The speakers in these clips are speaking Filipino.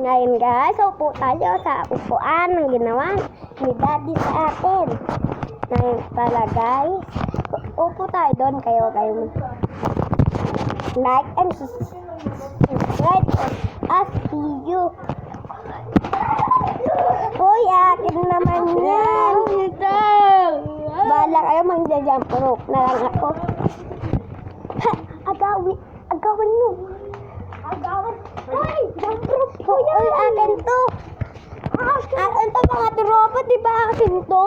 Ngayon guys, upo tayo sa upuan ng ginawa ni Daddy sa atin. Ngayon pala guys, upo tayo doon, kayo like and subscribe as you. Uy, akin naman yan. Bala kayo, mag-jump rope na lang ako. Ha, agawin nyo. Ay, jump rope ko yan. Uy, akin to. Akin to mga tropa, di ba akin to?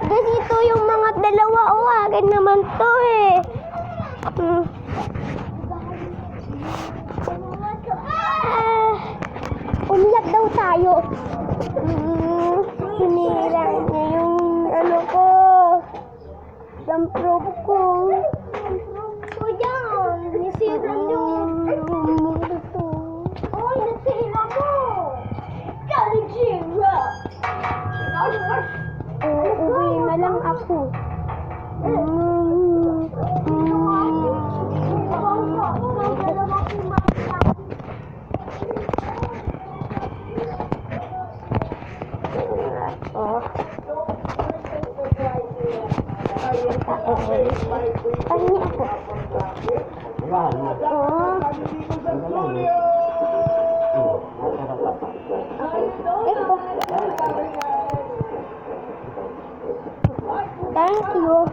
Kasi ito yung mga dalawa, akin naman to eh. Umiyak daw tayo. Sinira niya yung ano ko. Jump rope ko. O yan, nisira yung oy, nasira mo. Nasira. Uwi na lang ako. Pahingi ako. Thank you.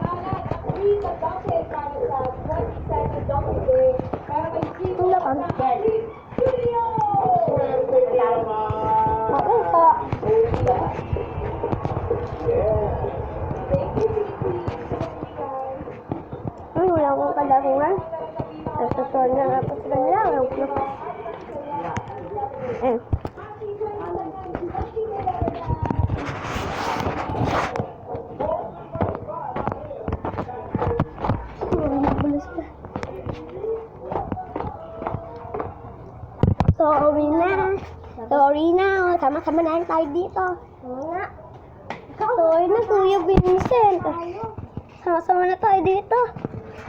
Wala akong kalaruan. Nagtutol na nga po sila nila. Sorry na. Sama-sama na lang tayo dito. Sorry na, Kuya Vincent. Sama-sama na tayo dito.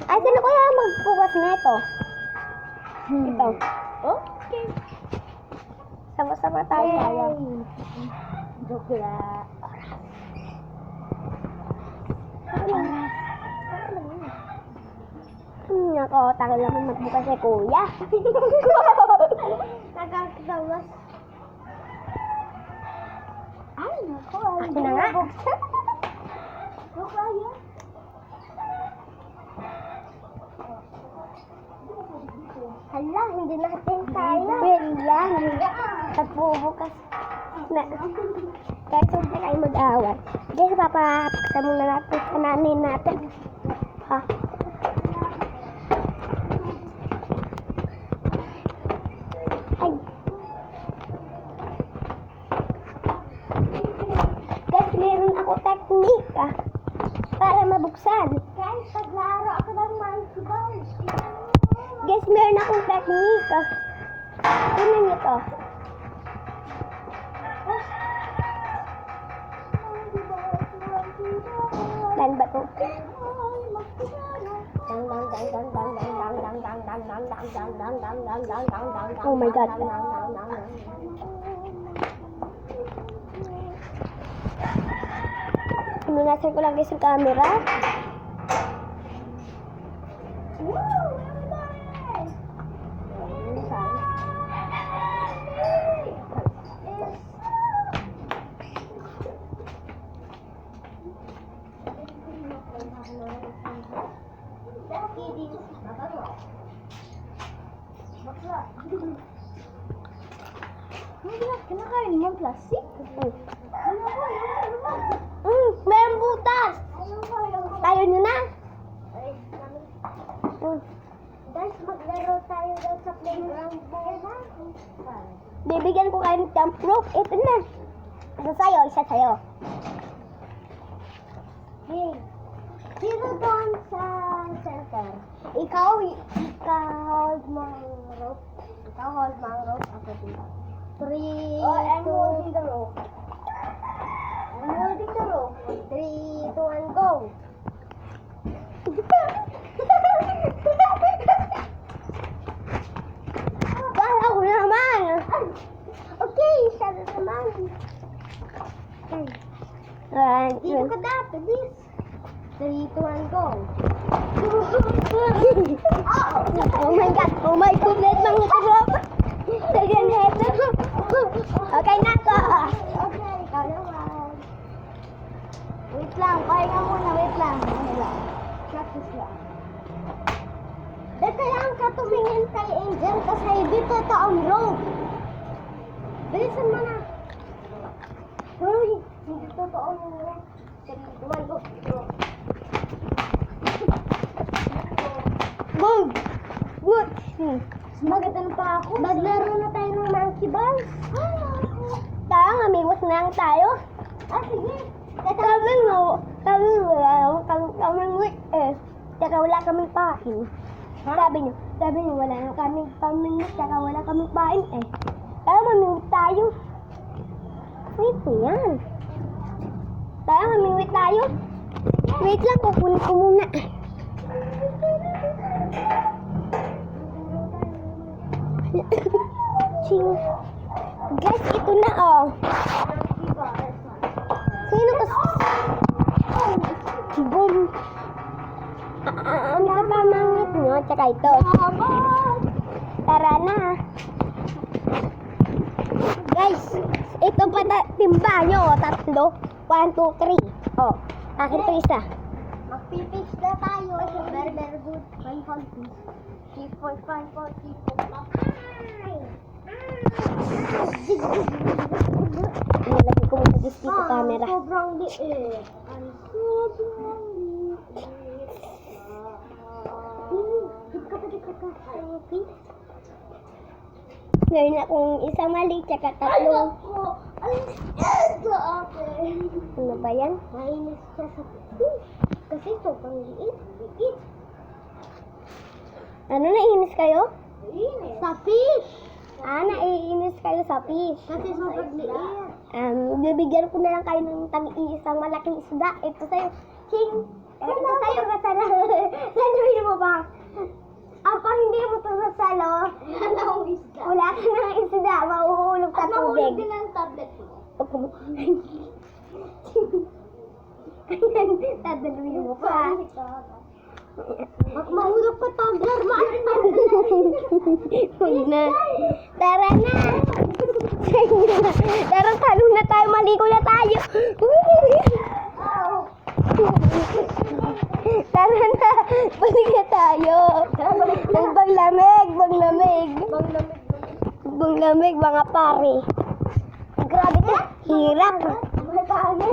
Ay, sino kaya magbukas na ito? Ito. Okay. Sama-sama tayo. Joke lang. Nako, tagal naman magbukas si Kuya. Nagkakawas. Ay, nako. Ako na nga. Kuya. Hala, hindi natin kaya. Wait lang. Pagbubukas na. Kahit huwag na kayo mag-awat. Guys, papapaksa muna natin sa nanay natin. Ha? Ay. Guys, meron ako technique para mabuksan. Guys, paglaro ako ng monkey. Guys, meron akong technique. Tingnan nyo to. Dan ba to? Oh my God. Pinunasan ko lang guys yung camera. Kinakain mo ang plastic? Meron butas! Tayo nyo na! Guys, maglaro tayo daw sa playground bola. Bibigyan ko kayo ng jump rope. Ito na. Isa sa'yo, isa sa'yo. Hey. Sino doon sa center? Ikaw hold mo ang rope. Ikaw hold mo ang rope. Ako dito. 3, 2, I'm holding the rope. I'm holding the rope. 3, 2, 1, go! Kala ko naman! naman. Alright. Dito ka dati, this. 3, 2, 1, go. Oh my God. Oh my goodness, mga tropa. Second head. Okay na to. Okay, ikaw naman. Wait lang, pahinga muna, wait lang. Practice lang. Kailangan ka tumingin kay Angel kasi dito ito ang rope. Bilisan mo na. Uy, hindi totoo ang rope. 3, 2, 1, go. Boom! Good! Maganda pa ako. Maglaro na tayo ng monkey balls. Tayo, amigos na lang tayo. Sige. Kami wala kaming pahin. Sabi niyo, wala na kaming pamingit, saka wala kaming pahin eh. Pero mamingit tayo. Wait mo yan. Tayo, mamingit tayo. Wait lang, kukunin ko muna. Guys, ito na oh. Sino ka? Boom. Ang kapamangit nyo, tsaka ito. Tara na. Guys, ito pa timba nyo. 3. 1, 2, 3. Oh, akin ito isa. Magpipis na tayo. Very, very good. 1 hand piece. 3, 4, 5, 4, 3, 4. Nilagay ko muna dito sa camera. Sobrang liit. Sobrang liit. Meron akong isang mali, tsaka 3. Ano ba yan? Mainis siya sa fish. Kasi sobrang liit. Ano, naiinis kayo? Sa fish. Naiinis kayo sa fish. Kasi sobrang liit. Bibigyan ko na lang kayo ng isang malaking isda. Ito sa'yo. King. Ito sa'yo kasala. Sasabihin mo ba? Pag hindi mo ito sasalo, wala ka ng isda. Mauhulog sa tubig. Mauhulog din ang tablet mo. Tadaluin mo pa. Mahulog pa tabler. Huwag na. Tara na. Tara, talo na tayo. Maligo na tayo. Tara na. Balik na tayo. Banglamig, mga pare. Grabe ka. Hirap. Mga pare.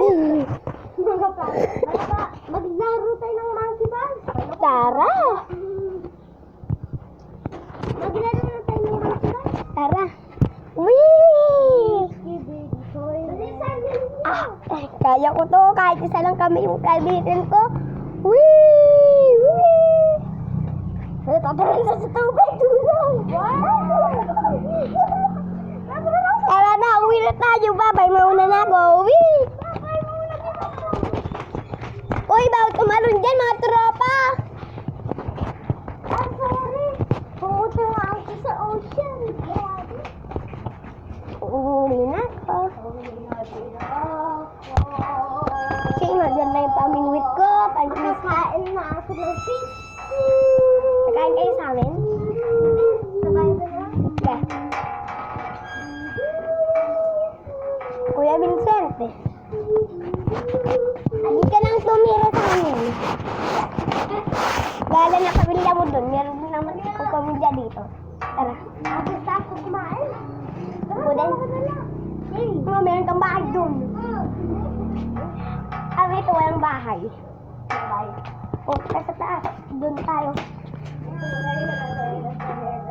Maglaro tayo ng monkey ball. Tara. Maglaro na tayo ng monkey ball. Tara. Whee! Kaya ko to. Kahit isa lang kami yung kaibigan ko. Whee! Whee! Tatarin sa tubig. Tara na, uwi na tayo. Babay, mauna na ako. Whee! Uy, bawat tumalon dyan, mga tropa. I'm sorry. Pumunta nga ako sa ocean. Uuli na ako. Sino, dyan na yung pamingwit ko. Pagkain na ako ng fish. Nakain kayo sa amin? Nakain ka na? Yeah. Kuya Vincent. Hindi ka nang tumira sa amin. Gala na pamilya mo dun. Meron din naman ako pamilya dito. Tara. Gusto ako kumain. Ako din. Meron kang bahay dun. Ito walang bahay. O, sa taas. Doon tayo.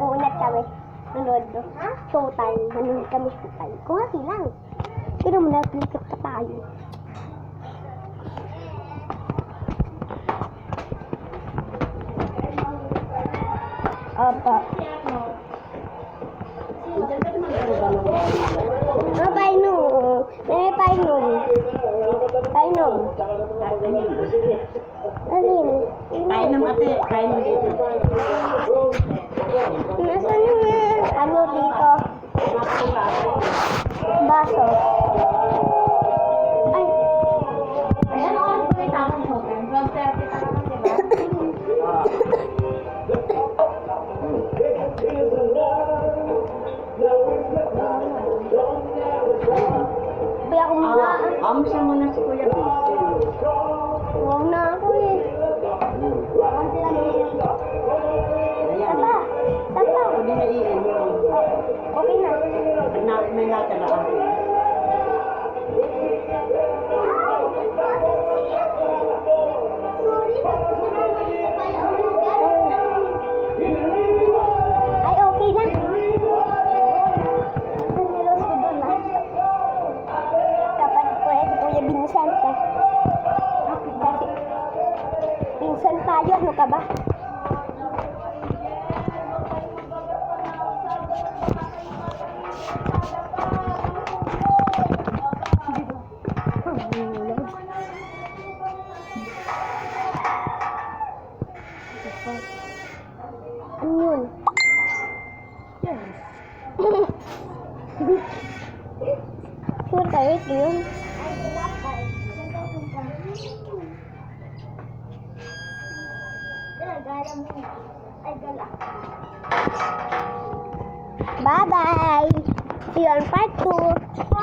Uunat kami. Nanood do. Showtime. Nanood kami showtime. Kung hati lang. Pero malaplikot pa tayo. Apa? Painom. May painom. Painom. Alin? Painom ate. Painom dito. Nasaan yung ano dito? Bus. aso. Ay, Ayan o, ano ba yung tamang hotel? 12:30 talaga, di ba? kaya ko muna. Amusan mo na si Kuya Vincent. Huwag na ako eh. Konti lang yun. Ayan. Tapa, tapa. Hindi na iin mo. Okay na. May nataraan. Ay, okay na. Nilos ko doon ah. Kapatid ko eh, si Kuya Vincent eh. Kasi, Vincent tayo, ano ka ba? Ano yun? Sure tayo, ito yun. Bye-bye! See you on part 2.